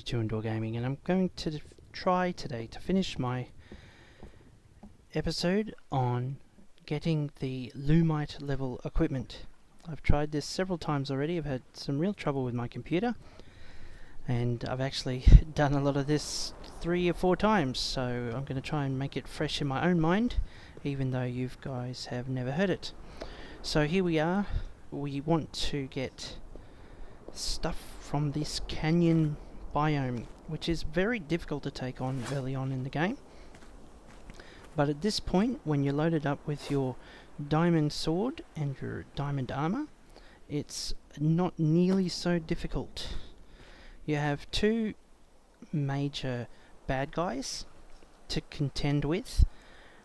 R22 Indoor Gaming, and I'm going to try today to finish my episode on getting the Lumite level equipment. I've tried this several times already. I've had some real trouble with my computer, and I've actually done a lot of this 3 or 4 times, so I'm going to try and make it fresh in my own mind, even though you guys have never heard it. So here we are. We want to get stuff from this canyon biome, which is very difficult to take on early on in the game. But at this point, when you're loaded up with your diamond sword and your diamond armour, it's not nearly so difficult. You have 2 major bad guys to contend with,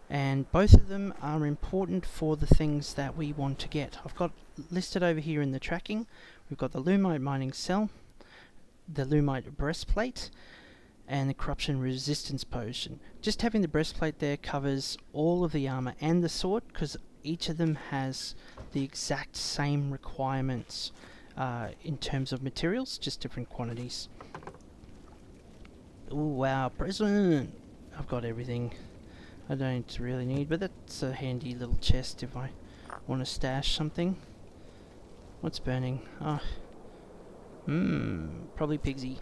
and both of them are important for the things that we want to get. I've got listed over here in the tracking. We've got the Lumite mining cell, the Lumite breastplate, and the corruption resistance potion. Just having the breastplate there covers all of the armor and the sword, because each of them has the exact same requirements in terms of materials, just different quantities. Oh wow, present! I've got everything I don't really need, but that's a handy little chest if I want to stash something. What's burning? Oh, probably Pigsy.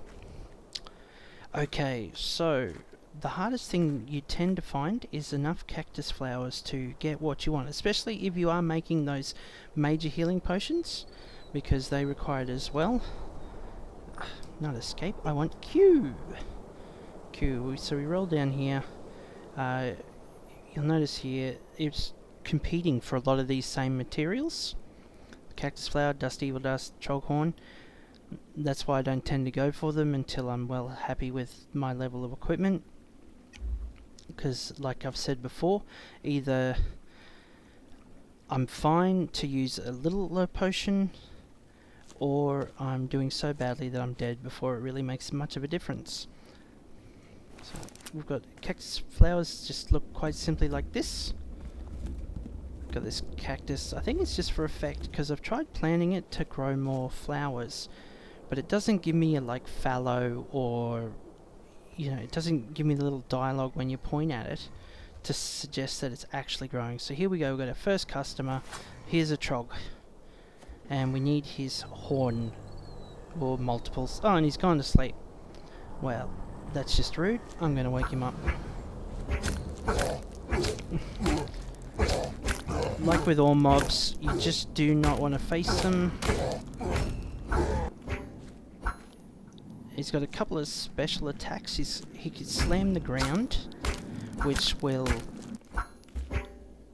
Okay, so the hardest thing you tend to find is enough cactus flowers to get what you want, especially if you are making those major healing potions, because they require it as well. Not escape, I want Q. Q, so we roll down here. You'll notice here it's competing for a lot of these same materials. Cactus flower, dust evil dust, troghorn. That's why I don't tend to go for them until I'm well happy with my level of equipment, because like I've said before, either I'm fine to use a little potion, or I'm doing so badly that I'm dead before it really makes much of a difference. So we've got cactus flowers, just look quite simply like this. Got this cactus. I think it's just for effect, because I've tried planting it to grow more flowers, but it doesn't give me a like fallow, or it doesn't give me the little dialogue when you point at it to suggest that it's actually growing. So here we go, we've got our first customer. Here's a trog, and we need his horn, or multiples. Oh, and he's gone to sleep. Well, that's just rude. I'm going to wake him up. Like with all mobs, you just do not want to face them. He's got a couple of special attacks. He can slam the ground, which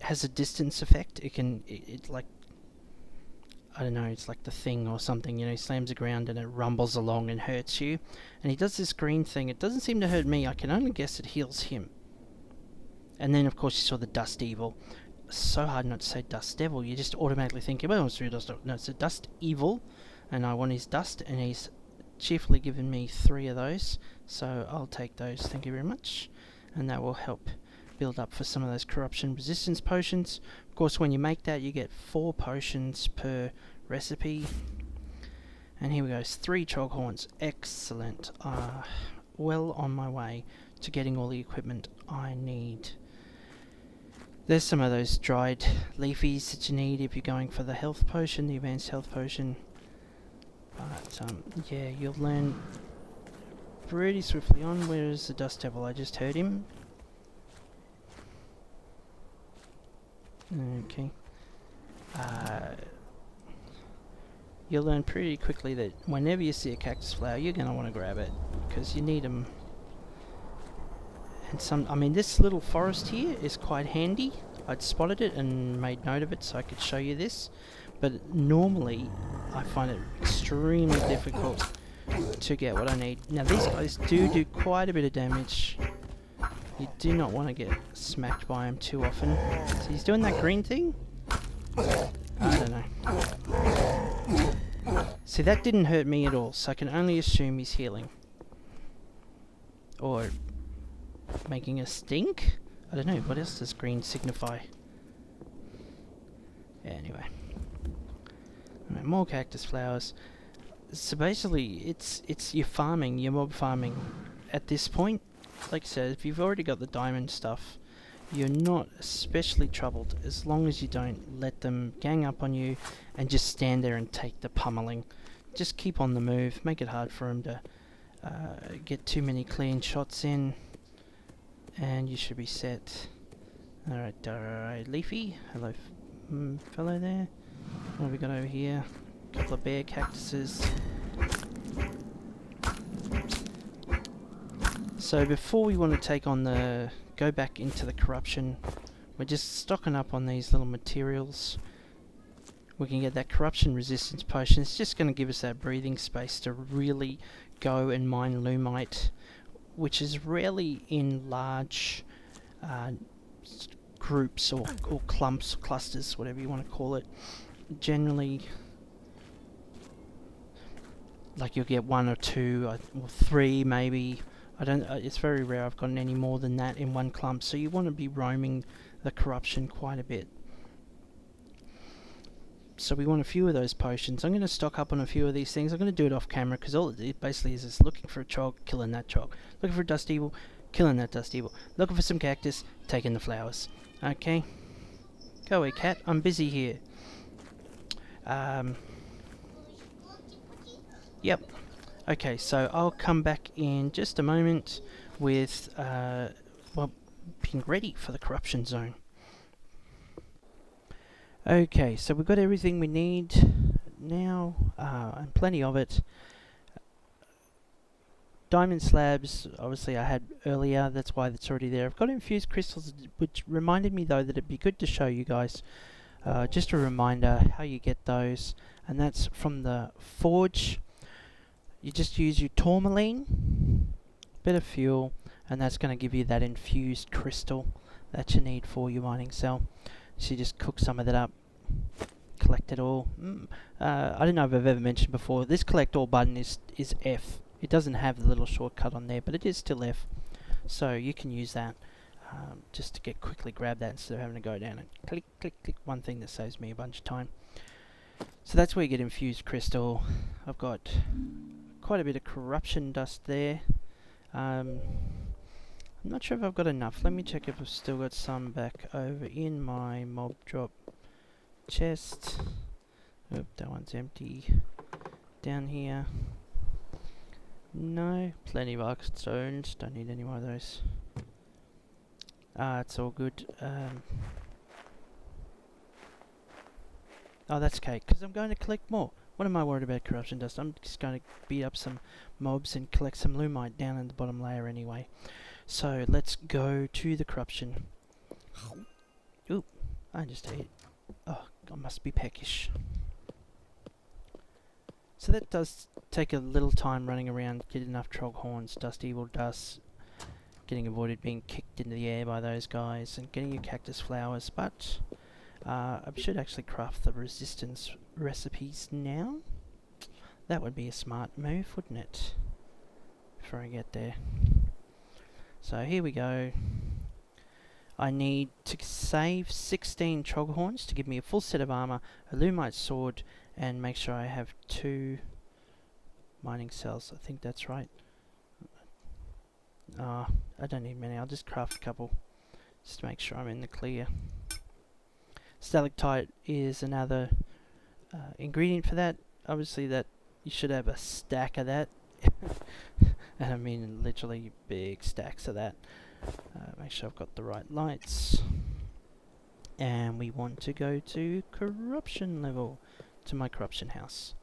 has a distance effect. It like, I don't know, it's like the Thing or something, he slams the ground and it rumbles along and hurts you. And he does this green thing. It doesn't seem to hurt me. I can only guess it heals him. And then of course you saw the dust evil. So hard not to say dust devil. You just automatically think, well, it's dust devil. No, it's a dust evil, and I want his dust, and he's cheerfully given me 3 of those, so I'll take those, thank you very much, and that will help build up for some of those corruption resistance potions. Of course, when you make that, you get 4 potions per recipe. And here we go, 3 troghorns, excellent. Well on my way to getting all the equipment I need. There's some of those dried leafies that you need if you're going for the health potion, the advanced health potion. But yeah, you'll learn pretty swiftly on. Where is the dust devil? I just heard him. Okay. You'll learn pretty quickly that whenever you see a cactus flower, you're going to want to grab it, because you need them. And this little forest here is quite handy. I'd spotted it and made note of it so I could show you this. But normally, I find it extremely difficult to get what I need. Now these guys do quite a bit of damage. You do not want to get smacked by him too often. So he's doing that green thing? I don't know. See, that didn't hurt me at all, so I can only assume he's healing. Or making a stink? I don't know, what else does green signify? Anyway. Alright, more cactus flowers. So basically, it's your farming, your mob farming. At this point, like I said, if you've already got the diamond stuff, you're not especially troubled as long as you don't let them gang up on you and just stand there and take the pummeling. Just keep on the move, make it hard for them to get too many clean shots in, and you should be set. Alright, Leafy, hello fellow there. What have we got over here? A couple of bear cactuses. So before we want to take on go back into the corruption, we're just stocking up on these little materials. We can get that corruption resistance potion. It's just going to give us that breathing space to really go and mine Lumite, which is rarely in large groups or clumps, clusters, whatever you want to call it. Generally, like you'll get 1 or 2 or 3 maybe. It's very rare I've gotten any more than that in one clump, so you want to be roaming the corruption quite a bit. So we want a few of those potions. I'm going to stock up on a few of these things. I'm going to do it off camera because all it basically is looking for a trog, killing that trog. Looking for a dust evil, killing that dust evil. Looking for some cactus, taking the flowers. Okay? Go away, cat. I'm busy here. Yep. Okay, so I'll come back in just a moment with being ready for the corruption zone. Okay, so we've got everything we need now, and plenty of it. Diamond slabs, obviously I had earlier, that's why that's already there. I've got infused crystals, which reminded me though that it'd be good to show you guys, just a reminder how you get those, and that's from the forge. You just use your tourmaline, bit of fuel, and that's going to give you that infused crystal that you need for your mining cell. So you just cook some of that up, collect it all. I don't know if I've ever mentioned before, this collect all button is F. It doesn't have the little shortcut on there, but it is still F. So you can use that just to quickly grab that instead of having to go down and click, click, click. One thing that saves me a bunch of time. So that's where you get infused crystal. I've got quite a bit of corruption dust there. I'm not sure if I've got enough. Let me check if I've still got some back over in my mob drop chest. Oop, that one's empty. Down here. No, plenty of arc stones. Don't need any more of those. It's all good. Oh, that's okay, because I'm going to collect more. What am I worried about corruption dust? I'm just going to beat up some mobs and collect some Lumite down in the bottom layer anyway. So, let's go to the corruption. Oop, I just ate. Oh, I must be peckish. So that does take a little time running around, get enough trog horns, dust evil dust, getting avoided being kicked into the air by those guys, and getting your cactus flowers, but I should actually craft the resistance recipes now. That would be a smart move, wouldn't it? Before I get there. So here we go. I need to save 16 trog horns to give me a full set of armour, a Lumite sword, and make sure I have 2 mining cells. I think that's right. I don't need many, I'll just craft a couple just to make sure I'm in the clear. Stalactite is another ingredient for that. Obviously that you should have a stack of that. And I mean literally big stacks of that. Make sure I've got the right lights. And we want to go to corruption level, to my corruption house.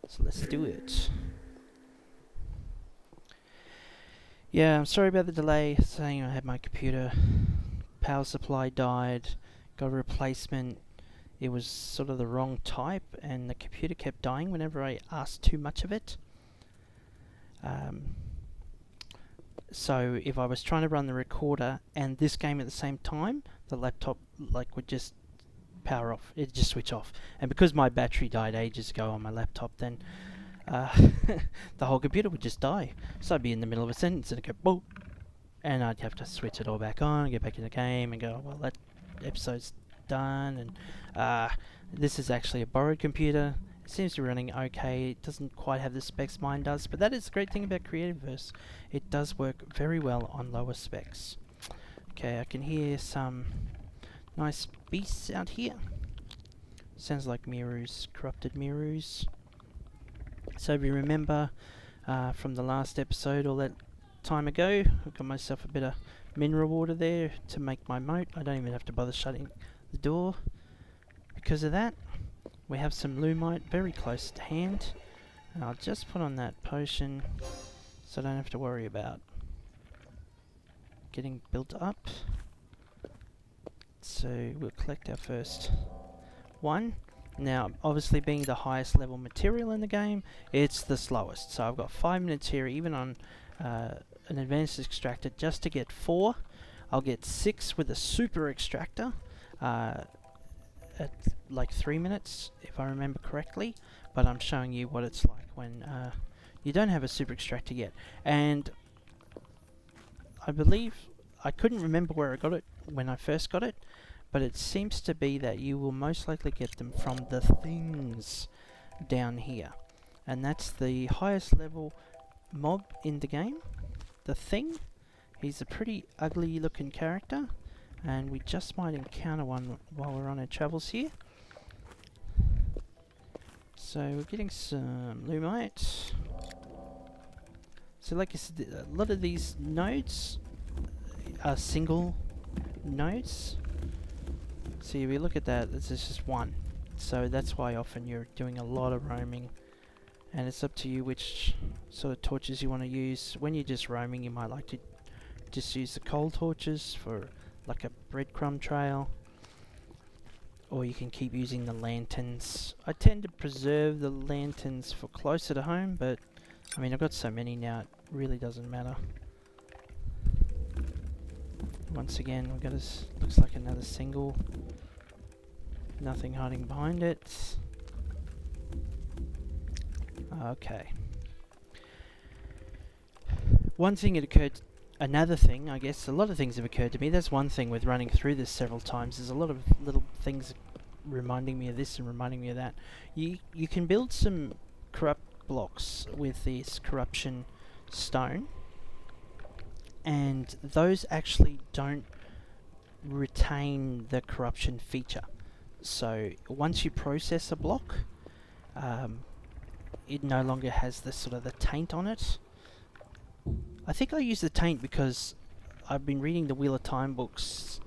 So let's do it. Yeah, I'm sorry about the delay. Saying I had my computer power supply died, got a replacement. It was sort of the wrong type, and the computer kept dying whenever I asked too much of it. So if I was trying to run the recorder and this game at the same time, the laptop would just power off. It'd just switch off. And because my battery died ages ago on my laptop, then the whole computer would just die. So I'd be in the middle of a sentence and it'd go boop, and I'd have to switch it all back on, get back in the game, and go, well, that episode's done. And this is actually a borrowed computer. seems to be running okay. It doesn't quite have the specs mine does, but that is the great thing about Creativerse. It does work very well on lower specs. Okay, I can hear some nice beasts out here. Sounds like Mirus, corrupted Mirus. So if you remember from the last episode all that time ago, I got myself a bit of mineral water there to make my moat. I don't even have to bother shutting the door because of that. We have some Lumite very close to hand, and I'll just put on that potion so I don't have to worry about getting built up. So we'll collect our first one. Now, obviously being the highest level material in the game, it's the slowest. So I've got 5 minutes here, even on an advanced extractor, just to get 4. I'll get 6 with a super extractor at like 3 minutes, if I remember correctly. But I'm showing you what it's like when you don't have a super extractor yet. And I believe, I couldn't remember where I got it when I first got it, but it seems to be that you will most likely get them from the things down here. And that's the highest level mob in the game. The thing. He's a pretty ugly looking character, and we just might encounter one while we're on our travels here. So we're getting some Lumite. So like I said, a lot of these nodes are single nodes. So if you look at that, there's just one. So that's why often you're doing a lot of roaming, and it's up to you which sort of torches you want to use. When you're just roaming, you might like to just use the coal torches for like a breadcrumb trail, or you can keep using the lanterns. I tend to preserve the lanterns for closer to home, but I mean, I've got so many now, it really doesn't matter. Once again, we've got this, looks like another single. Nothing hiding behind it. Okay. One thing that occurred, another thing, I guess, a lot of things have occurred to me. That's one thing with running through this several times. There's a lot of little things reminding me of this and reminding me of that. You can build some corrupt blocks with this corruption stone, and those actually don't retain the corruption feature. So once you process a block, it no longer has this sort of the taint on it. I think I use the taint because I've been reading the Wheel of Time books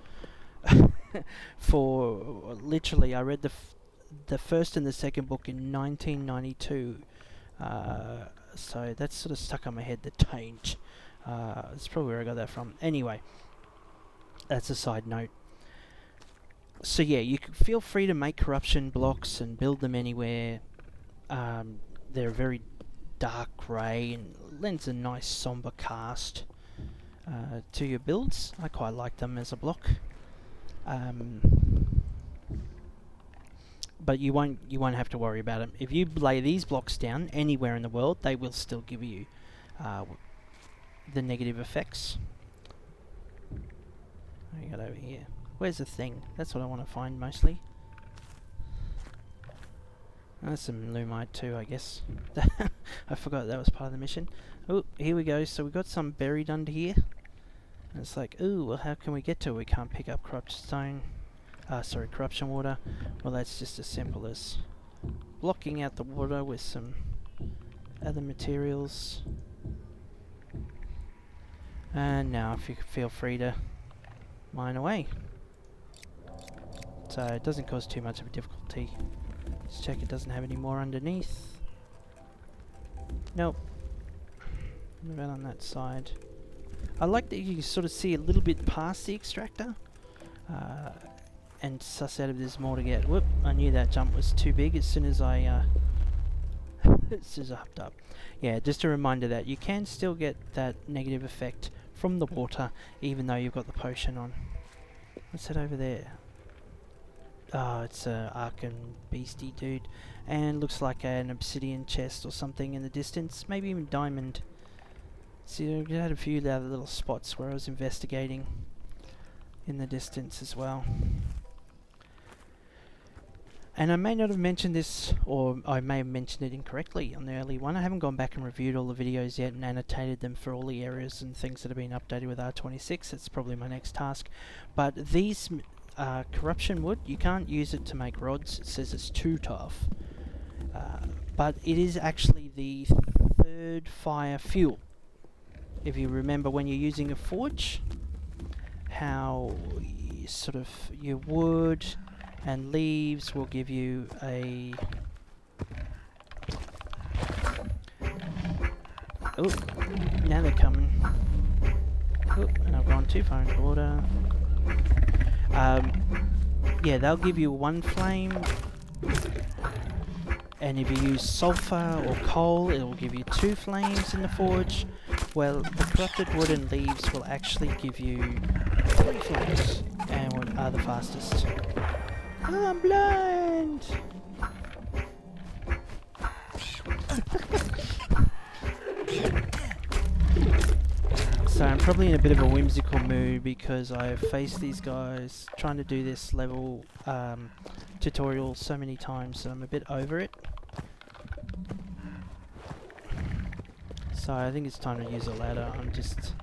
for literally, I read the first and the second book in 1992. So that's sort of stuck on my head, the taint. That's probably where I got that from. Anyway, that's a side note. So yeah, you can feel free to make corruption blocks and build them anywhere. They're very dark grey and lends a nice somber cast to your builds. I quite like them as a block. But you won't have to worry about them. If you lay these blocks down anywhere in the world, they will still give you the negative effects. What do you got over here? Where's the thing? That's what I want to find mostly. That's some Lumite too, I guess. I forgot that was part of the mission. Oh, here we go. So we got some buried under here. And it's like, ooh, well, how can we get to it? We can't pick up corruption water. Well, that's just as simple as blocking out the water with some other materials. And now if you feel free to mine away. So it doesn't cause too much of a difficulty. Let's check it doesn't have any more underneath. Nope. What about on that side? I like that you can sort of see a little bit past the extractor. And suss out if there's more to get. Whoop, I knew that jump was too big as soon as I hopped up. Yeah, just a reminder that you can still get that negative effect from the water even though you've got the potion on. What's that over there? Oh, it's a Arkan beastie dude. And looks like an obsidian chest or something in the distance. Maybe even diamond. See, I had a few other little spots where I was investigating in the distance as well. And I may not have mentioned this, or I may have mentioned it incorrectly on the early one. I haven't gone back and reviewed all the videos yet and annotated them for all the errors and things that have been updated with R26. It's probably my next task. But these corruption wood, you can't use it to make rods. It says it's too tough. But it is actually the third fire fuel. If you remember when you're using a forge, how sort of your wood and leaves will give you a... Oh, now they're coming. Oh, and I've gone too far into water. Yeah, they'll give you one flame, and if you use sulfur or coal, it will give you 2 flames in the forge. Well, the corrupted wood and leaves will actually give you 3 flames, and are the fastest. Oh, I'm blind! So I'm probably in a bit of a whimsical mood because I've faced these guys trying to do this level tutorial so many times that I'm a bit over it. So I think it's time to use a ladder. I'm just...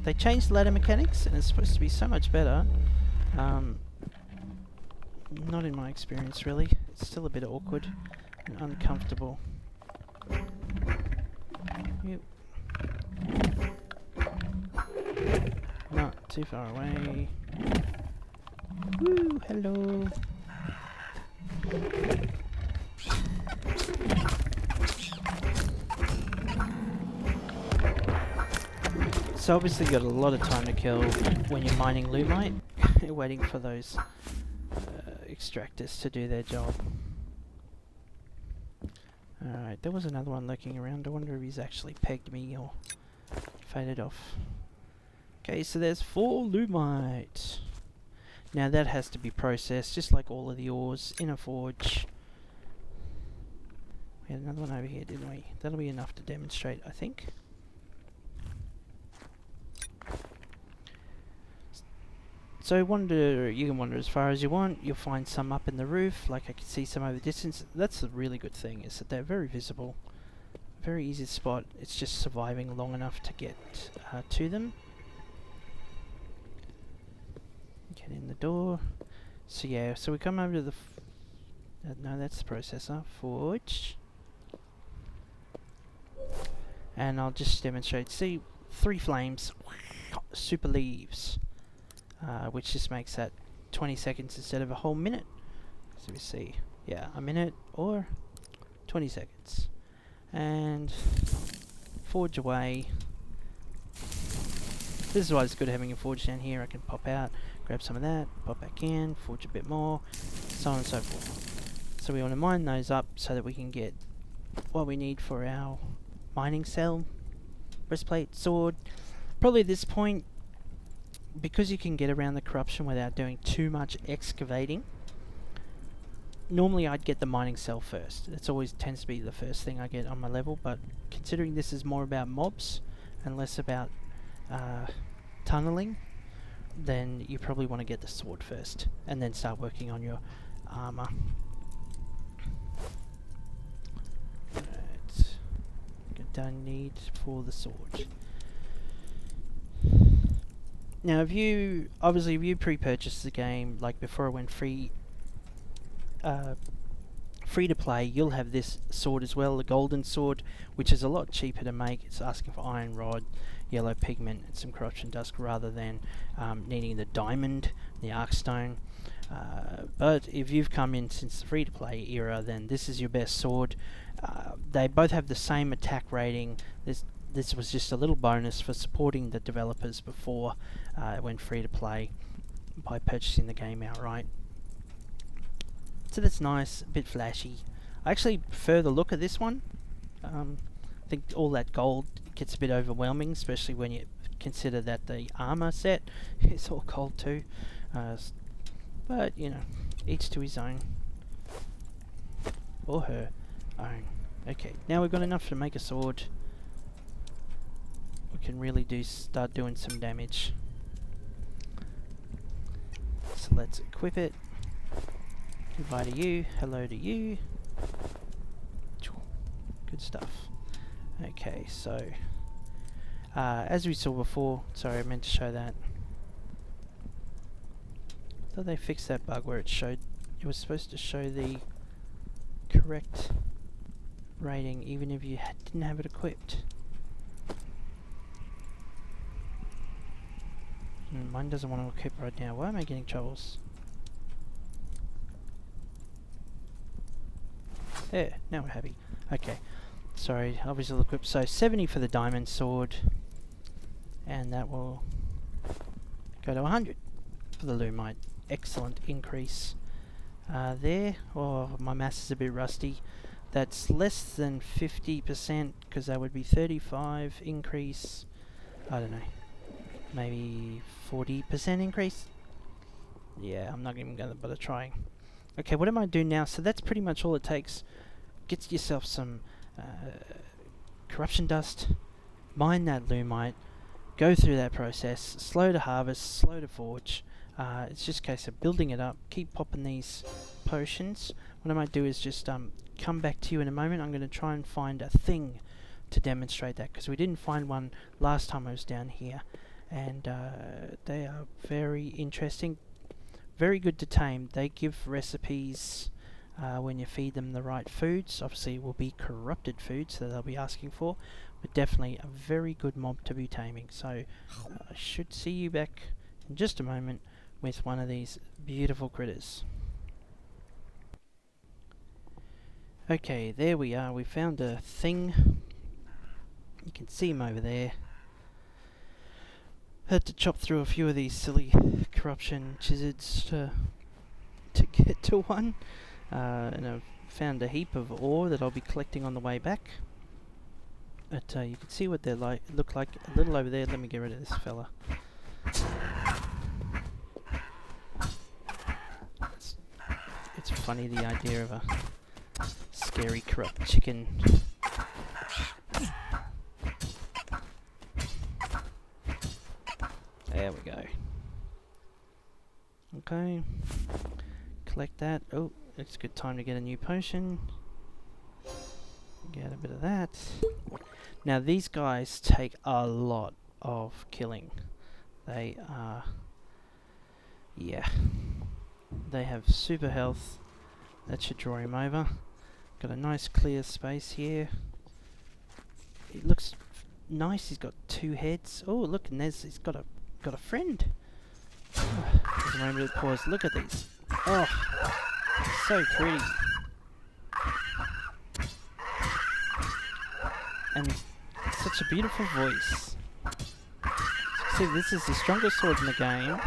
they changed ladder mechanics and it's supposed to be so much better. Not in my experience really. It's still a bit awkward and uncomfortable. Yep. Not too far away. Woo, hello. So obviously you've got a lot of time to kill when you're mining Lumite. You're waiting for those extractors to do their job. Alright, there was another one lurking around. I wonder if he's actually pegged me or faded off. Okay, so there's 4 Lumite. Now that has to be processed, just like all of the ores in a forge. We had another one over here, didn't we? That'll be enough to demonstrate, I think. So you can wander as far as you want. You'll find some up in the roof, like I can see some over the distance. That's the really good thing, is that they're very visible. Very easy to spot. It's just surviving long enough to get to them. Get in the door. So yeah, so we come over to the... no, that's the processor. Forge. And I'll just demonstrate. See, 3 flames. Super leaves. Which just makes that 20 seconds instead of a whole minute. So we see, yeah, a minute or 20 seconds. And forge away. This is why it's good having a forge down here. I can pop out, grab some of that, pop back in, forge a bit more, so on and so forth. So we want to mine those up so that we can get what we need for our mining cell, breastplate, sword. Probably at this point, because you can get around the corruption without doing too much excavating, normally I'd get the mining cell first. It always tends to be the first thing I get on my level, but considering this is more about mobs and less about tunneling, then you probably want to get the sword first and then start working on your armour. Right. What I need for the sword. Now, if you pre-purchased the game, like before it went free to play, you'll have this sword as well, the golden sword, which is a lot cheaper to make. It's asking for iron rod, yellow pigment, and some corruption dust rather than needing the diamond, the arcstone. But if you've come in since the free to play era, then this is your best sword. They both have the same attack rating. This was just a little bonus for supporting the developers before it went free to play by purchasing the game outright. So that's nice, a bit flashy. I actually prefer the look of this one. I think all that gold gets a bit overwhelming, especially when you consider that the armor set is all gold too. But, you know, each to his own. Or her own. Okay, now we've got enough to make a sword. We can really start doing some damage. So let's equip it. Goodbye to you, hello to you. Good stuff. Okay, so as we saw before, sorry I meant to show that. I thought they fixed that bug where it was supposed to show the correct rating even if you didn't have it equipped. Mine doesn't want to equip right now. Why am I getting troubles? There, now we're happy. Okay, sorry, obviously I'll equip. So 70 for the diamond sword, and that will go to 100 for the Lumite. Excellent increase there. Oh, my mass is a bit rusty. That's less than 50% because that would be 35 increase. I don't know, maybe 40% increase. Yeah, I'm not even going to bother trying. Okay, what am I doing now? So that's pretty much all it takes. Get yourself some corruption dust, mine that Lumite, go through that process, slow to harvest, slow to forge. It's just a case of building it up, keep popping these potions. What I might do is just come back to you in a moment. I'm going to try and find a thing to demonstrate that, because we didn't find one last time I was down here, and they are very interesting, very good to tame. They give recipes when you feed them the right foods. Obviously it will be corrupted foods that they'll be asking for, but definitely a very good mob to be taming. So I should see you back in just a moment with one of these beautiful critters. Okay, there we are. We found a thing. You can see him over there. Had to chop through a few of these silly corruption gizzards to get to one. And I've found a heap of ore that I'll be collecting on the way back. But you can see what they look like a little over there. Let me get rid of this fella. It's funny, the idea of a scary corrupt chicken. There we go. Okay. Collect that. Oh, it's a good time to get a new potion. Get a bit of that. Now these guys take a lot of killing. They are... yeah. They have super health. That should draw him over. Got a nice clear space here. It looks nice. He's got 2 heads. Oh, look, and he's got a friend. There's a moment of pause. Look at these. Oh, so pretty. And such a beautiful voice. See, this is the strongest sword in the game.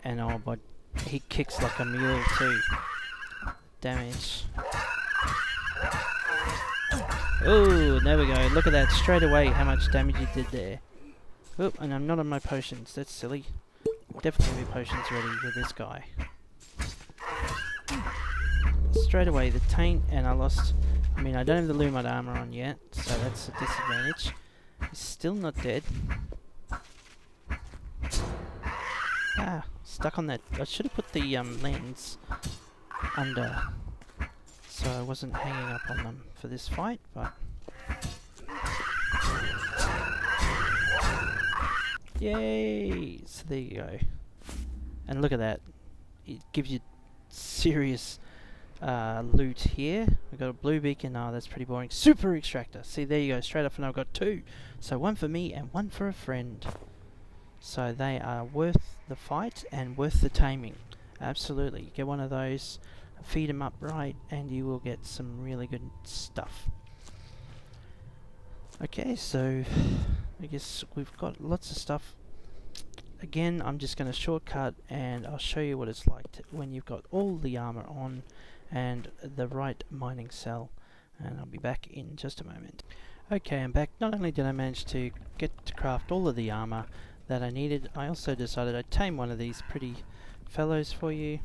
And oh, but he kicks like a mule too. Damage. Oh, there we go. Look at that straight away, how much damage he did there. Oh, and I'm not on my potions. That's silly. Definitely be potions ready with this guy. Straight away, the taint, and I lost... I mean, I don't have the Lumite armour on yet, so that's a disadvantage. He's still not dead. Ah, stuck on that. I should have put the lens under, so I wasn't hanging up on them for this fight, but... yay! So there you go. And look at that. It gives you serious loot here. We've got a blue beacon. Oh, that's pretty boring. Super extractor. See, there you go. Straight up, and I've got 2. So 1 for me and 1 for a friend. So they are worth the fight and worth the taming. Absolutely. Get one of those, feed them up right, and you will get some really good stuff. Okay, so I guess we've got lots of stuff. Again, I'm just going to shortcut and I'll show you what it's like when you've got all the armor on and the right mining cell. And I'll be back in just a moment. Okay, I'm back. Not only did I manage to get to craft all of the armor that I needed, I also decided I'd tame one of these pretty fellows for you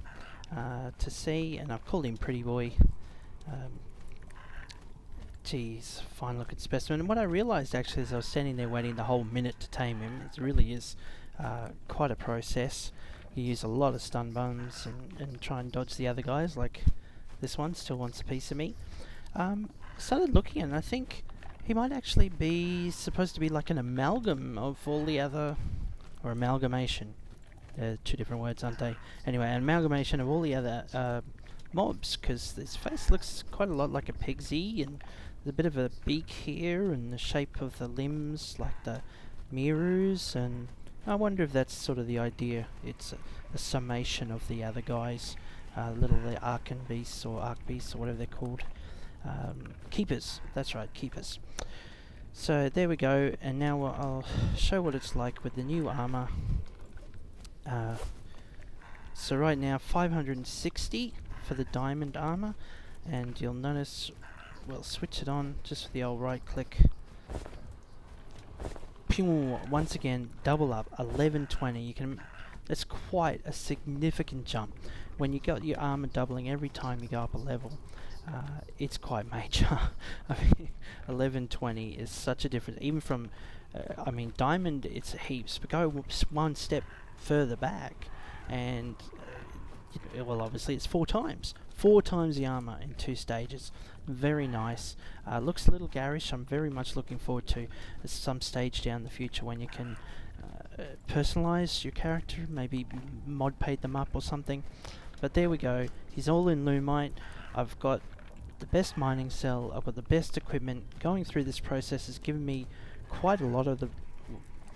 to see, and I've called him Pretty Boy. Geez, fine looking specimen. And what I realised actually as I was standing there waiting the whole minute to tame him, it really is quite a process. You use a lot of stun bombs and try and dodge the other guys, like this one still wants a piece of me. Started looking and I think he might actually be supposed to be like an amalgam of all the other, or amalgamation. They're two different words, aren't they? Anyway, an amalgamation of all the other mobs, because his face looks quite a lot like a pigsy, and there's a bit of a beak here, and the shape of the limbs like the mirrors, and I wonder if that's sort of the idea. It's a summation of the other guys, the Archon beasts or Arc beasts or whatever they're called. Keepers, that's right, keepers. So there we go, and now I'll show what it's like with the new armour. So right now 560 for the diamond armour, and you'll notice we'll switch it on just with the old right click. Once again, double up, 1120. You can. That's quite a significant jump. When you got your armor doubling every time you go up a level, it's quite major. I mean, 1120 is such a difference. Even from, I mean, diamond, it's heaps. But go one step further back, and well, obviously it's 4 times the armor in 2 stages. Very nice. Looks a little garish. I'm very much looking forward to some stage down the future when you can personalize your character, maybe mod paint them up or something. But there we go. He's all in Lumite. I've got the best mining cell. I've got the best equipment. Going through this process has given me quite a lot of the,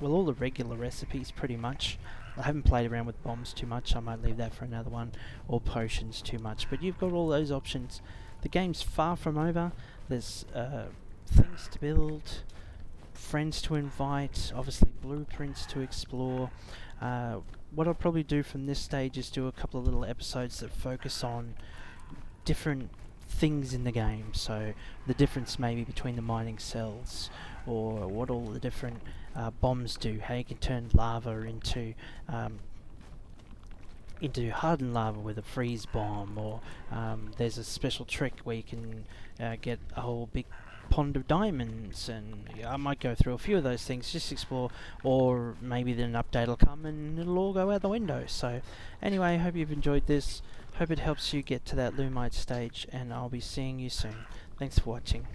well, all the regular recipes pretty much. I haven't played around with bombs too much. I might leave that for another one, or potions too much. But you've got all those options. The game's far from over. There's things to build, friends to invite, obviously blueprints to explore. What I'll probably do from this stage is do a couple of little episodes that focus on different things in the game. So the difference maybe between the mining cells, or what all the different bombs do, how you can turn lava into hardened lava with a freeze bomb, or there's a special trick where you can get a whole big pond of diamonds, and I might go through a few of those things, just explore, or maybe then an update will come and it'll all go out the window. So anyway, I hope you've enjoyed this, hope it helps you get to that Lumite stage, and I'll be seeing you soon. Thanks for watching.